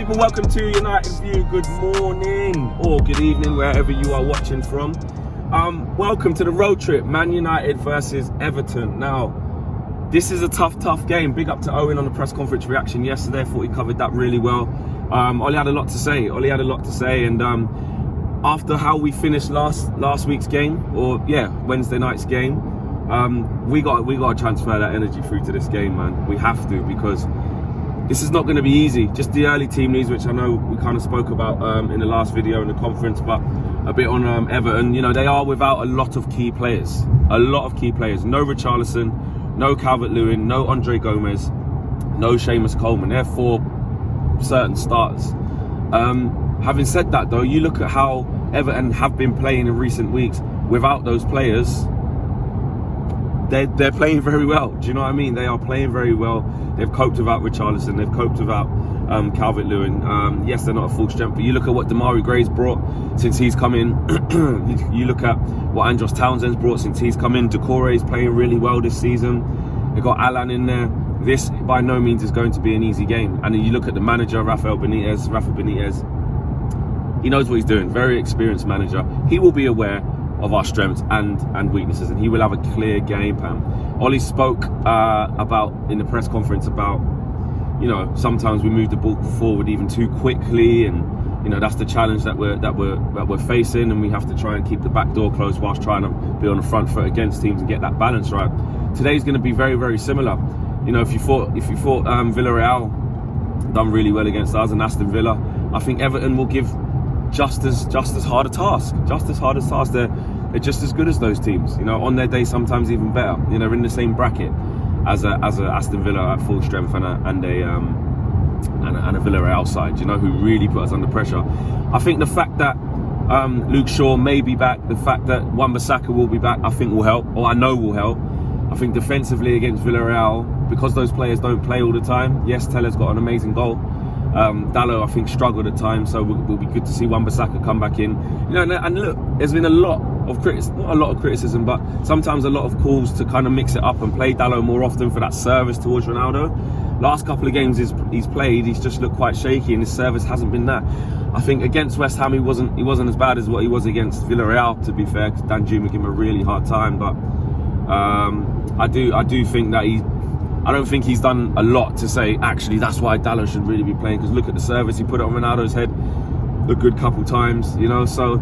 people, welcome to United View. Good morning or good evening, wherever you are watching from. Welcome to the road trip, Man United versus Everton. Now, this is a tough game. Big up to Owen on the press conference reaction yesterday. I thought he covered that really well. Ollie had a lot to say. And after how we finished last week's game, Wednesday night's game, we got to transfer that energy through to this game, man. We have to, because this is not going to be easy. Just the early team news, which I know we kind of spoke about in the last video in the conference, but a bit on Everton. You know, they are without a lot of key players. No Richarlison, no Calvert-Lewin, no Andre Gomez, no Seamus Coleman. They're four certain starters. Having said that, though, you look at how Everton have been playing in recent weeks without those players. They're playing very well. Do you know what I mean? They are playing very well. They've coped without Richarlison. They've coped without Calvert-Lewin. Yes, they're not at full strength, but you look at what Damari Gray's brought since he's come in. You look at what Andros Townsend's brought since he's come in. Doucouré's playing really well this season. They've got Alan in there. This, by no means, is going to be an easy game. And then you look at the manager, Rafa Benitez. He knows what he's doing. Very experienced manager. He will be aware of our strengths and weaknesses, and he will have a clear game plan. Ollie spoke about in the press conference about, you know, sometimes we move the ball forward even too quickly, and you know that's the challenge that we're facing, and we have to try and keep the back door closed whilst trying to be on the front foot against teams and get that balance right. Today's going to be very, very similar. You know, if you thought Villarreal done really well against us and Aston Villa, I think Everton will give just as hard a task. They're just as good as those teams. You know, on their day, sometimes even better. You know, in the same bracket as a Aston Villa at full strength and a Villarreal side. You know, who really put us under pressure. I think the fact that Luke Shaw may be back, the fact that Wan-Bissaka will be back, I think will help, or I know will help. I think defensively against Villarreal, because those players don't play all the time. Yes, Teller's got an amazing goal. Dalot, I think, struggled at times, so we'll be good to see Wan-Bissaka come back in. You know, and look, there's been a lot of criticism, but sometimes a lot of calls to kind of mix it up and play Dalot more often for that service towards Ronaldo. Last couple of games he's played, he's just looked quite shaky, and his service hasn't been that. I think against West Ham he wasn't as bad as what he was against Villarreal, to be fair, because Dan Juma gave him a really hard time. But I do think that I don't think he's done a lot to say, actually, that's why Dalot should really be playing, because look at the service. He put it on Ronaldo's head a good couple times, you know, so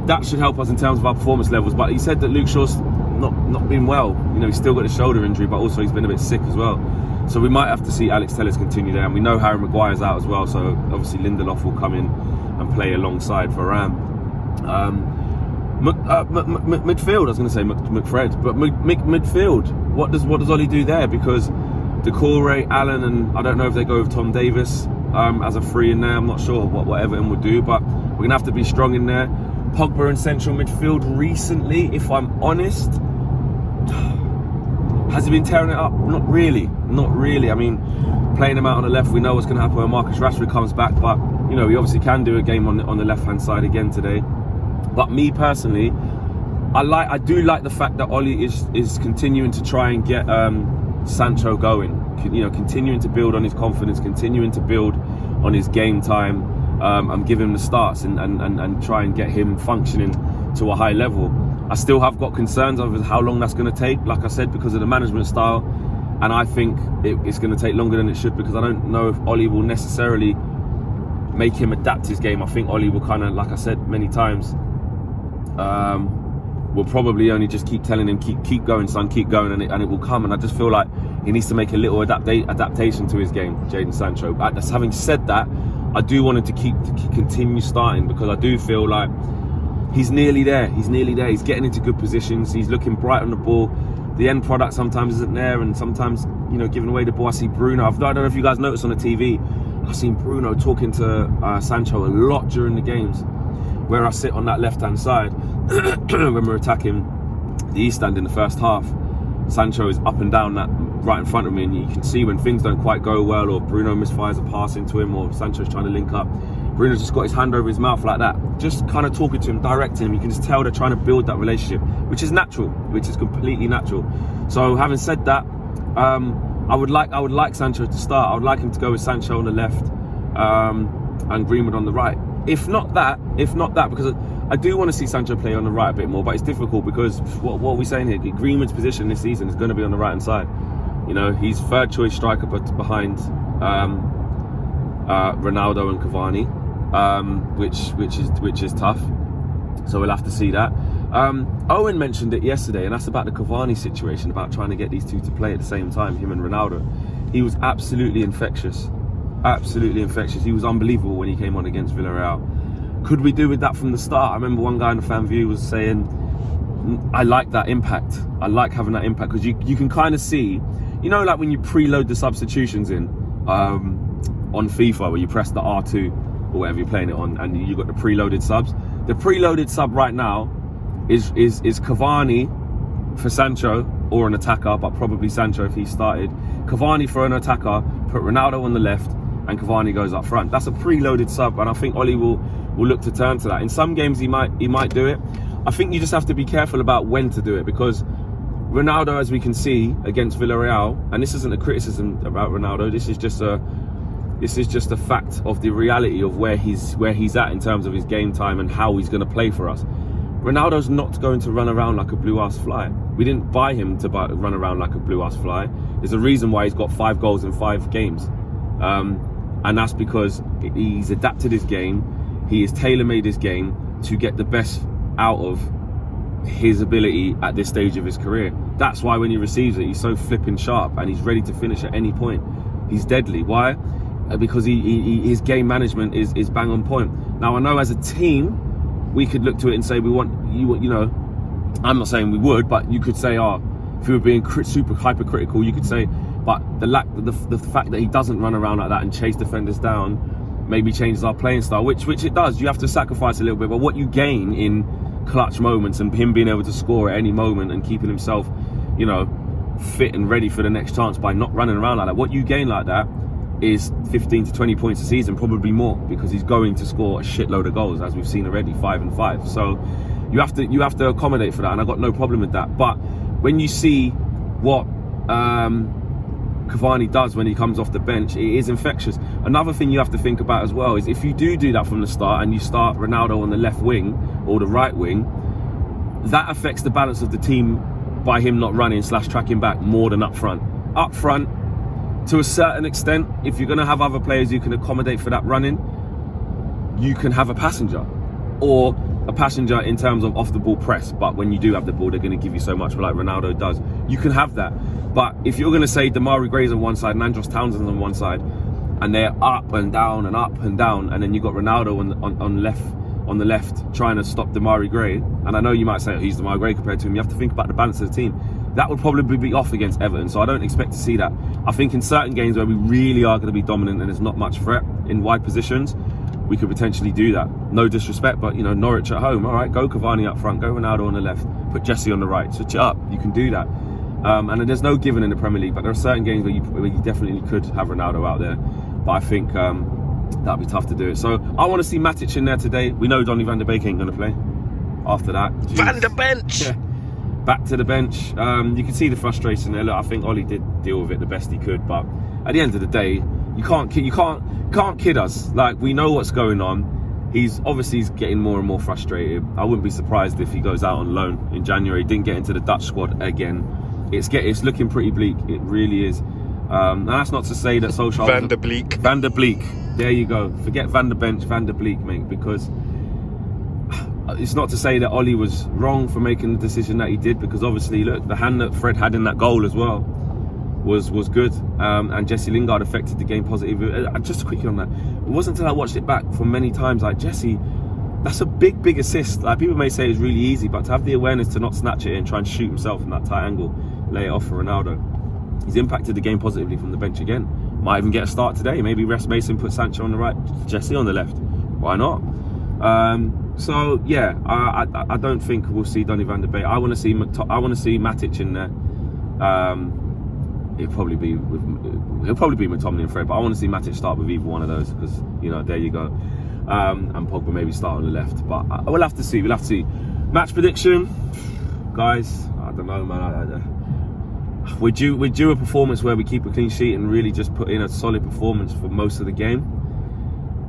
that should help us in terms of our performance levels. But he said that Luke Shaw's not been well. You know, he's still got a shoulder injury, but also he's been a bit sick as well. So we might have to see Alex Telles continue there. And we know Harry Maguire's out as well, so obviously Lindelof will come in and play alongside Varane. Midfield, I was going to say McFred, but midfield, what does Ollie do there? Because Doucouré, Allen, and I don't know if they go with Tom Davis as a free in there. I'm not sure what Everton would do, but we're going to have to be strong in there. Pogba in central midfield recently, if I'm honest, has he been tearing it up? Not really. I mean, playing him out on the left, we know what's going to happen when Marcus Rashford comes back, but you know, he obviously can do a game on the left-hand side again today. But me personally, I do like the fact that Ollie is continuing to try and get Sancho going. You know, continuing to build on his confidence, continuing to build on his game time, and give him the starts and try and get him functioning to a high level. I still have got concerns over how long that's going to take, like I said, because of the management style, and I think it's going to take longer than it should, because I don't know if Ollie will necessarily make him adapt his game. I think Ollie will kind of, like I said many times, we'll probably only just keep telling him, keep going, son, keep going, and it will come. And I just feel like he needs to make a little adaptation to his game, Jadon Sancho. Having said that, I do want him to continue starting, because I do feel like he's nearly there. He's getting into good positions. He's looking bright on the ball. The end product sometimes isn't there, and sometimes, you know, giving away the ball. I see Bruno. I don't know if you guys noticed on the TV, I've seen Bruno talking to Sancho a lot during the games, where I sit on that left-hand side when we're attacking the East Stand in the first half. Sancho is up and down that right in front of me, and you can see when things don't quite go well, or Bruno misfires a pass into him, or Sancho's trying to link up, Bruno's just got his hand over his mouth like that, just kind of talking to him, directing him. You can just tell they're trying to build that relationship, which is natural, which is completely natural. So having said that, I would like Sancho to start. I would like him to go with Sancho on the left, and Greenwood on the right. If not that, because I do want to see Sancho play on the right a bit more, but it's difficult because what are we saying here? Greenwood's position this season is going to be on the right hand side. You know, he's third choice striker, but behind Ronaldo and Cavani, which is tough. So we'll have to see that. Owen mentioned it yesterday, and that's about the Cavani situation, about trying to get these two to play at the same time, him and Ronaldo. He was absolutely infectious. Absolutely infectious. He was unbelievable when he came on against Villarreal. Could we do with that from the start? I remember one guy in the fan view was saying, I like that impact. I like having that impact because you can kind of see, you know, like when you preload the substitutions in on FIFA, where you press the R2 or whatever you're playing it on, and you got the preloaded subs. The preloaded sub right now is Cavani for Sancho, or an attacker, but probably Sancho if he started. Cavani for an attacker, put Ronaldo on the left, and Cavani goes up front. That's a preloaded sub, and I think Ollie will look to turn to that. In some games he might do it. I think you just have to be careful about when to do it, because Ronaldo, as we can see against Villarreal, and this isn't a criticism about Ronaldo, this is just a fact of the reality of where he's at in terms of his game time and how he's going to play for us. Ronaldo's not going to run around like a blue-ass fly. We didn't buy him to run around like a blue-ass fly. There's a reason why he's got 5 goals in 5 games. And that's because he's adapted his game. He has tailor-made his game to get the best out of his ability at this stage of his career. That's why when he receives it, he's so flipping sharp and he's ready to finish at any point. He's deadly. Why? Because his game management is bang on point. Now, I know as a team, we could look to it and say we want, you know, I'm not saying we would, but you could say, if we were being super hypercritical, you could say, but the fact that he doesn't run around like that and chase defenders down maybe changes our playing style, which it does. You have to sacrifice a little bit, but what you gain in clutch moments and him being able to score at any moment and keeping himself, you know, fit and ready for the next chance by not running around like that, what you gain like that is 15 to 20 points a season, probably more, because he's going to score a shitload of goals, as we've seen already, 5 and 5. So you have to accommodate for that, and I've got no problem with that. But when you see what Cavani does when he comes off the bench, it is infectious. Another thing you have to think about as well is if you do that from the start and you start Ronaldo on the left wing or the right wing, that affects the balance of the team by him not running / tracking back more than up front. Up front, to a certain extent, if you're going to have other players you can accommodate for that running, you can have a passenger, or a passenger in terms of off the ball press. But when you do have the ball, they're going to give you so much, like Ronaldo does. You can have that. But if you're going to say Damari Gray's on one side and Andros Townsend's on one side, and they're up and down, and then you got Ronaldo on the left trying to stop Damari Gray, and I know you might say, he's Damari Gray compared to him. You have to think about the balance of the team. That would probably be off against Everton, so I don't expect to see that. I think in certain games where we really are going to be dominant and there's not much threat in wide positions, we could potentially do that. No disrespect, but you know, Norwich at home, all right, go Cavani up front, go Ronaldo on the left, put Jesse on the right, switch it up. You can do that. And there's no given in the Premier League, but there are certain games where you definitely could have Ronaldo out there. But I think that'd be tough to do it. So I want to see Matic in there today. We know Donny van der Beek ain't going to play after that. Jeez. Van der Bench! Yeah. Back to the bench. You can see the frustration there. Look, I think Ollie did deal with it the best he could, but at the end of the day, you can't kid us. Like, we know what's going on. He's getting more and more frustrated. I wouldn't be surprised if he goes out on loan in January. Didn't get into the Dutch squad again. It's looking pretty bleak. It really is. And that's not to say that Solskjaer... Van der Bleek. Van der Bleek. There you go. Forget Van der Bench, Van der Bleek, mate, because it's not to say that Ollie was wrong for making the decision that he did, because obviously, look, the hand that Fred had in that goal as well was good, and Jesse Lingard affected the game positively. Just quickly on that, it wasn't until I watched it back for many times, like, Jesse, that's a big assist. Like, people may say it's really easy, but to have the awareness to not snatch it and try and shoot himself from that tight angle, lay it off for Ronaldo, he's impacted the game positively from the bench again. Might even get a start today. Maybe rest Mason, put Sancho on the right, Jesse on the left. Why not? So yeah, I don't think we'll see Donny van der Beek. I want to see Matic in there. He'll probably be McTominay and Fred, but I want to see Matic start with either one of those, because, you know, there you go. And Pogba maybe start on the left, but we'll have to see. Match prediction, guys. I don't know, man. We're due a performance where we keep a clean sheet and really just put in a solid performance for most of the game.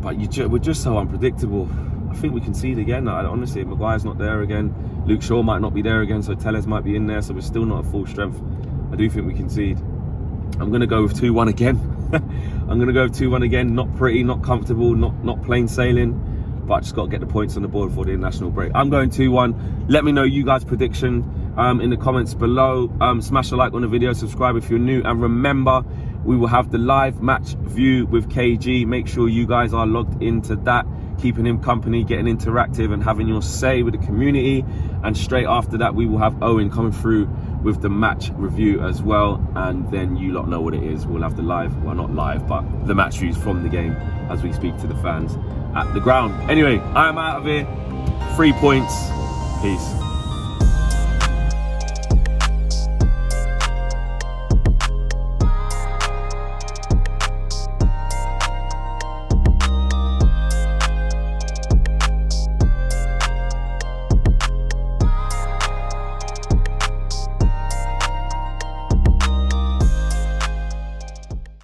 but we're just so unpredictable. I think we concede again. Honestly, Maguire's not there again. Luke Shaw might not be there again, so Telles might be in there, so we're still not at full strength. I do think we concede. I'm going to go with 2-1 again. I'm going to go with 2-1 again. Not pretty, not comfortable, not plain sailing, but I just got to get the points on the board for the international break. I'm going 2-1. Let me know you guys' prediction in the comments below. Smash a like on the video, subscribe if you're new, and remember, we will have the live match view with KG. Make sure you guys are logged into that, keeping him company, getting interactive and having your say with the community. And straight after that, we will have Owen coming through with the match review as well. And then you lot know what it is. We'll have the live, well, not live, but the match views from the game as we speak to the fans at the ground. Anyway, I am out of here. 3 points. Peace.